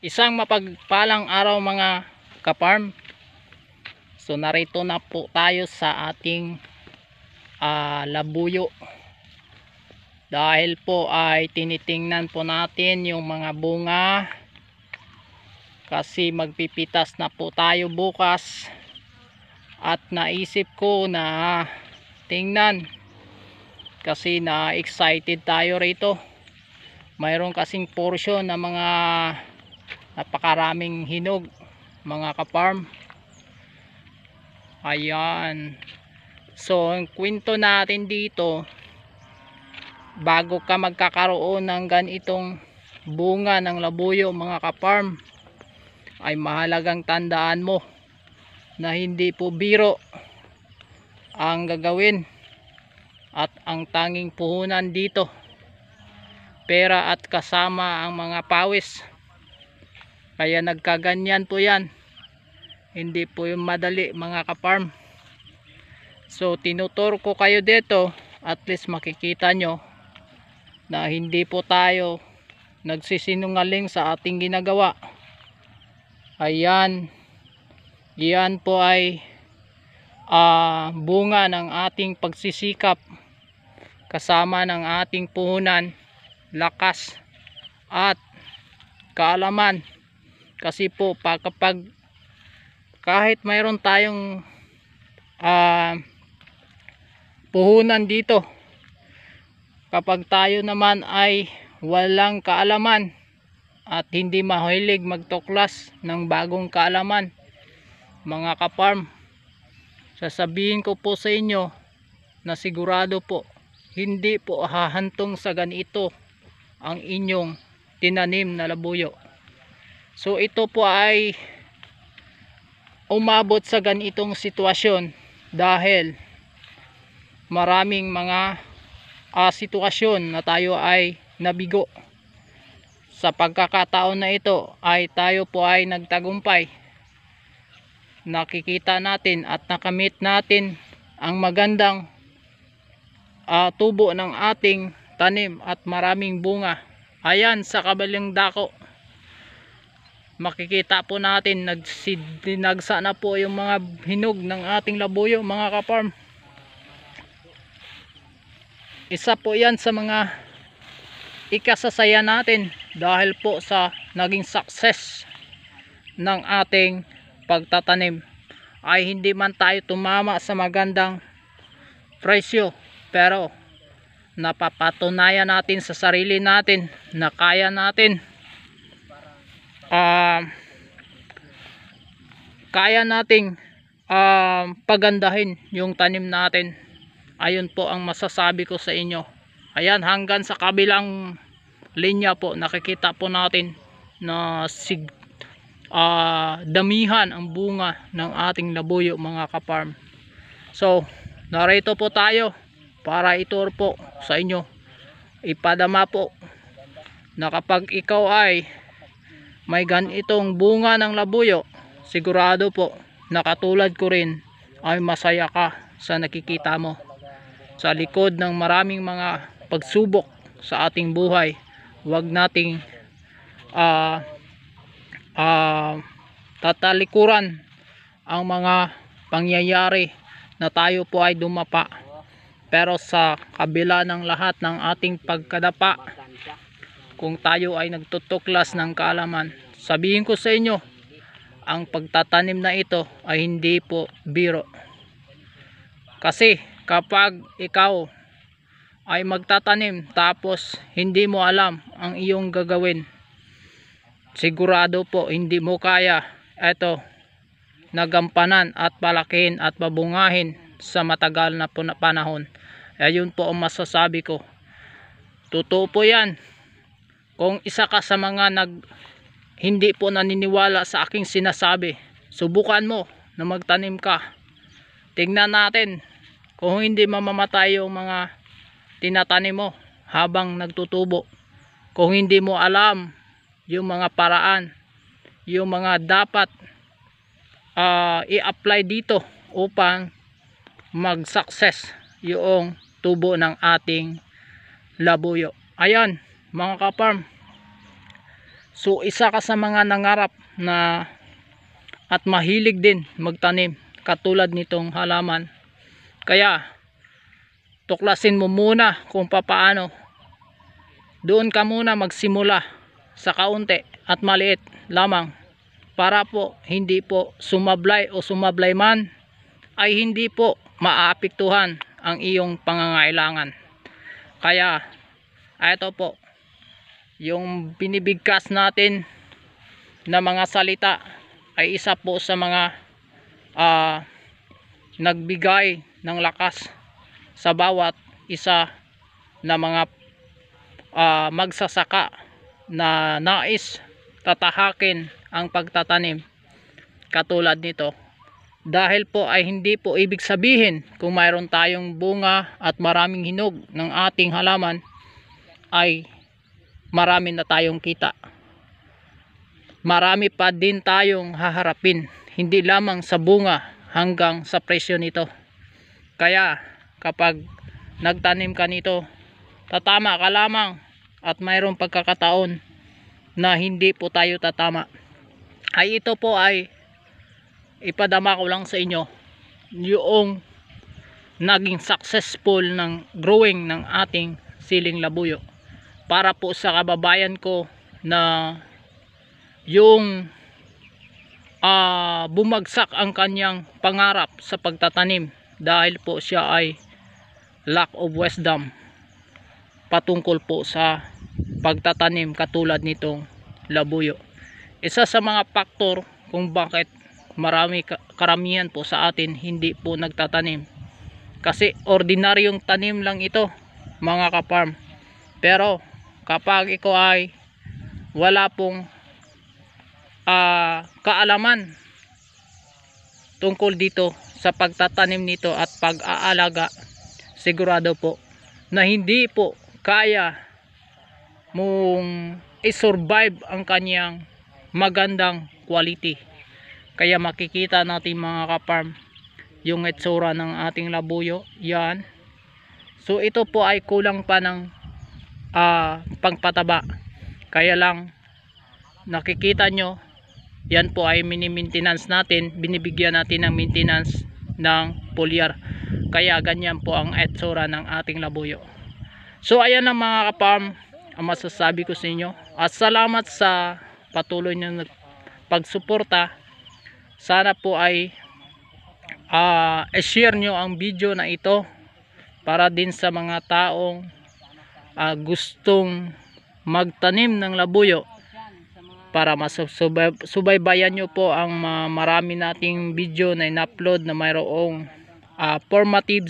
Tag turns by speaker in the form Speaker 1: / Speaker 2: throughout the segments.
Speaker 1: Isang mapagpalang araw mga kaparm. So narito na po tayo sa ating labuyo. Dahil po ay tinitingnan po natin yung mga bunga. Kasi magpipitas na po tayo bukas. At naisip ko na tingnan. Kasi na-excited tayo rito. Mayroon kasing portion na mga napakaraming hinog mga kaparm. Ayan. So ang kwento natin dito, bago ka magkakaroon ng ganitong bunga ng labuyo mga kaparm, ay mahalagang tandaan mo na hindi po biro ang gagawin at ang tanging puhunan dito pera at kasama ang mga pawis. Kaya nagkaganyan po yan, hindi po yung madali mga kaparm. So tinutur ko kayo dito, at least makikita nyo na hindi po tayo nagsisinungaling sa ating ginagawa. Ayan, yan po ay bunga ng ating pagsisikap kasama ng ating puhunan, lakas at kaalaman. Kasi po kapag kahit mayroon tayong puhunan dito, kapag tayo naman ay walang kaalaman at hindi mahilig magtuklas ng bagong kaalaman mga kaparm, sasabihin ko po sa inyo na sigurado po hindi po hahantong sa ganito ang inyong tinanim na labuyo. So ito po ay umabot sa ganitong sitwasyon dahil maraming mga sitwasyon na tayo ay nabigo. Sa pagkakataon na ito ay tayo po ay nagtagumpay. Nakikita natin at nakamit natin ang magandang tubo ng ating tanim at maraming bunga. Ayan sa kabilang dako, makikita po natin dinagsa na po yung mga hinog ng ating labuyo mga kaparm. Isa po yan sa mga ikasasaya natin dahil po sa naging success ng ating pagtatanim. Ay hindi man tayo tumama sa magandang presyo, pero napapatunayan natin sa sarili natin na kaya natin pagandahin yung tanim natin. Ayun po ang masasabi ko sa inyo. Ayan, hanggang sa kabilang linya po nakikita po natin na damihan ang bunga ng ating labuyo mga kaparm. So narito po tayo para itur po sa inyo, ipadama po na kapag ikaw ay may ganitong bunga ng labuyo, sigurado po na katulad ko rin ay masaya ka sa nakikita mo. Sa likod ng maraming mga pagsubok sa ating buhay, huwag nating tatalikuran ang mga pangyayari na tayo po ay dumapa. Pero sa kabila ng lahat ng ating pagkadapa, kung tayo ay nagtutuklas ng kaalaman, sabihin ko sa inyo, ang pagtatanim na ito ay hindi po biro. Kasi kapag ikaw ay magtatanim tapos hindi mo alam ang iyong gagawin, sigurado po hindi mo kaya ito nagampanan at palakihin at babungahin sa matagal na panahon. Ayun po ang masasabi ko. Totoo po yan. Kung isa ka sa mga hindi po naniniwala sa aking sinasabi, subukan mo na magtanim ka. Tingnan natin kung hindi mamamatay yung mga tinatanim mo habang nagtutubo. Kung hindi mo alam yung mga paraan, yung mga dapat i-apply dito upang mag-success yung tubo ng ating labuyo. Ayan mga kaparm, So isa ka sa mga nangarap na at mahilig din magtanim katulad nitong halaman. Kaya tuklasin mo muna kung papaano. Doon ka muna magsimula sa kaunti at maliit lamang para po hindi po sumablay o sumablay man ay hindi po maaapektuhan ang iyong pangangailangan. Kaya ito po yung binibigkas natin na mga salita ay isa po sa mga nagbigay ng lakas sa bawat isa na mga magsasaka na nais tatahakin ang pagtatanim katulad nito. Dahil po ay hindi po ibig sabihin kung mayroon tayong bunga at maraming hinog ng ating halaman ay marami na tayong kita. Marami pa din tayong haharapin, hindi lamang sa bunga hanggang sa presyo nito. Kaya kapag nagtanim ka nito, tatama ka lamang at mayroong pagkakataon na hindi po tayo tatama. Ay ito po ay ipadama ko lang sa inyo yung naging successful ng growing ng ating siling labuyo. Para po sa kababayan ko na yung bumagsak ang kanyang pangarap sa pagtatanim dahil po siya ay lack of wisdom patungkol po sa pagtatanim katulad nitong labuyo. Isa sa mga faktor kung bakit karamihan po sa atin hindi po nagtatanim kasi ordinaryong tanim lang ito mga ka-farm. Pero kapag ikaw ay wala pong kaalaman tungkol dito sa pagtatanim nito at pag-aalaga, sigurado po na hindi po kaya mong i-survive ang kanyang magandang quality. Kaya makikita natin mga ka-farm yung itsura ng ating labuyo. Yan. So ito po ay kulang pa ng pagpataba. Kaya lang nakikita nyo, yan po ay mini-maintenance natin, binibigyan natin ng maintenance ng foliar. Kaya ganyan po ang itsura ng ating labuyo. So ayan ang mga ka-farm ang masasabi ko sa inyo. At salamat sa patuloy na pagsuporta. Sana po ay i-share nyo ang video na ito para din sa mga taong gustong magtanim ng labuyo, para masubaybayan nyo po ang marami nating video na in-upload na mayroong formative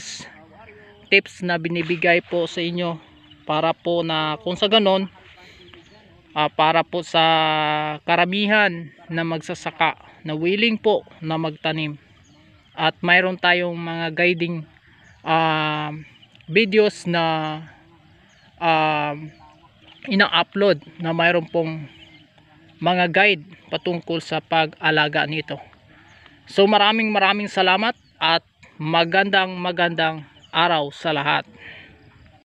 Speaker 1: tips na binibigay po sa inyo para po na kung sa ganon para po sa karamihan na magsasaka na willing po na magtanim. At mayroon tayong mga guiding videos na ina-upload na mayroon pong mga guide patungkol sa pag-alaga nito. So maraming salamat at magandang araw sa lahat.